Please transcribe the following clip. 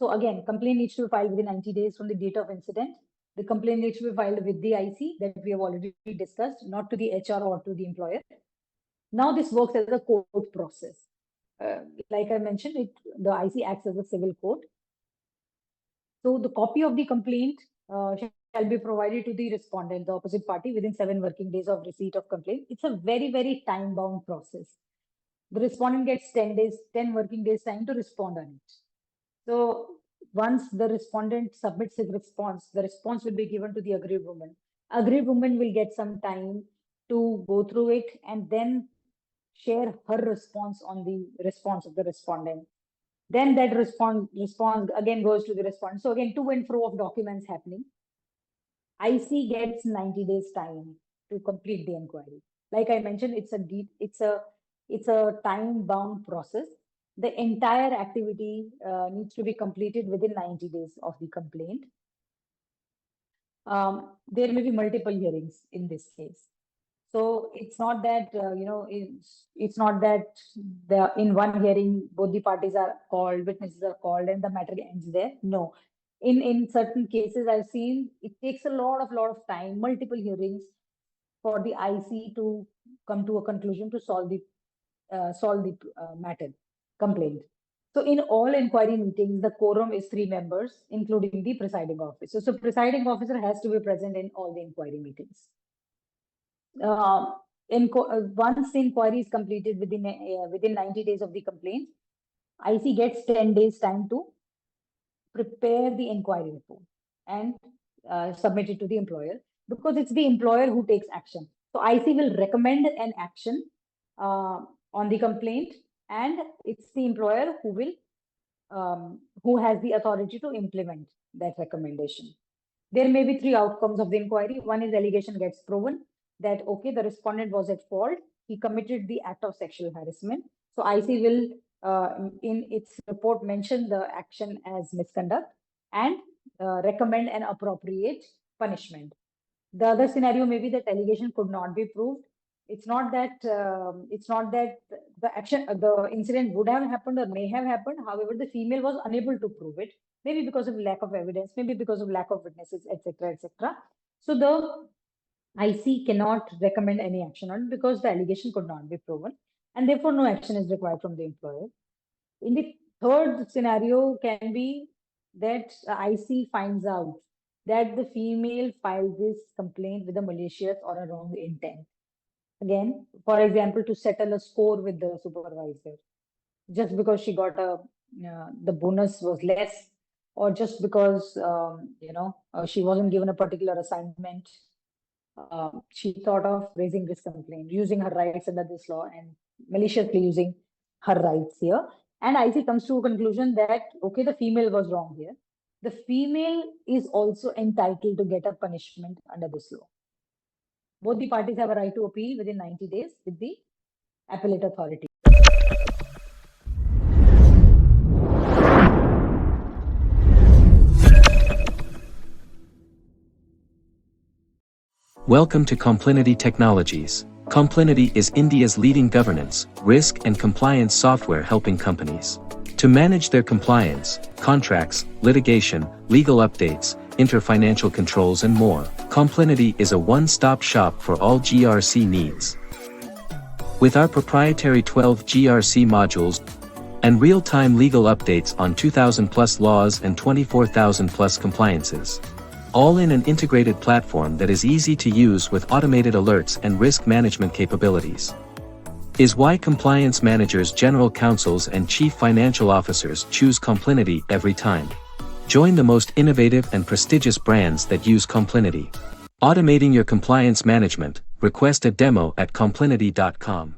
So again, complaint needs to be filed within 90 days from the date of incident. The complaint needs to be filed with the IC that we have already discussed, not to the HR or to the employer. Now this works as a court process. Like I mentioned, the IC acts as a civil court. So the copy of the complaint shall be provided to the respondent, the opposite party, within 7 working days of receipt of complaint. It's a very, very time-bound process. The respondent gets 10 working days time to respond on it. So once the respondent submits his response, the response will be given to the aggrieved woman. Aggrieved woman will get some time to go through it and then share her response on the response of the respondent. Then that response again goes to the respondent. So again, to and fro of documents happening. IC gets 90 days time to complete the inquiry. Like I mentioned, it's a time-bound process. The entire activity needs to be completed within 90 days of the complaint. There may be multiple hearings in this case. So it's not that, it's not that in one hearing, both the parties are called, witnesses are called, and the matter ends there. No. In certain cases, I've seen it takes a lot of time, multiple hearings for the IC to come to a conclusion to solve the matter, complaint. So in all inquiry meetings, the quorum is 3 members, including the presiding officer. So presiding officer has to be present in all the inquiry meetings. Once the inquiry is completed within 90 days of the complaint, IC gets 10 days time to prepare the inquiry report and submit it to the employer, because it's the employer who takes action. So IC will recommend an action on the complaint, and it's the employer who has the authority to implement that recommendation. There may be 3 outcomes of the inquiry. One is allegation gets proven that, okay, the respondent was at fault. He committed the act of sexual harassment. So IC will, in its report, mention the action as misconduct and recommend an appropriate punishment. The other scenario may be that allegation could not be proved. It's not that the incident would have happened or may have happened. However, the female was unable to prove it, maybe because of lack of evidence, maybe because of lack of witnesses, etc., etc. So the IC cannot recommend any action on it because the allegation could not be proven, and therefore no action is required from the employer. In the third scenario can be that IC finds out that the female filed this complaint with a malicious or a wrong intent. Again, for example, to settle a score with the supervisor, just because she got the bonus was less, or just because she wasn't given a particular assignment. She thought of raising this complaint, using her rights under this law and maliciously using her rights here. And IC comes to a conclusion that, okay, the female was wrong here. The female is also entitled to get a punishment under this law. Both the parties have a right to appeal within 90 days with the appellate authority. Welcome to COMPLINITY Technologies. COMPLINITY is India's leading governance, risk and compliance software helping companies to manage their compliance, contracts, litigation, legal updates, inter-financial controls and more. COMPLINITY is a one-stop shop for all GRC needs. With our proprietary 12 GRC modules and real-time legal updates on 2,000+ laws and 24,000+ compliances, all in an integrated platform that is easy to use with automated alerts and risk management capabilities, is why compliance managers, general counsels and chief financial officers choose COMPLINITY every time. Join the most innovative and prestigious brands that use COMPLINITY. Automating your compliance management. Request a demo at complinity.com.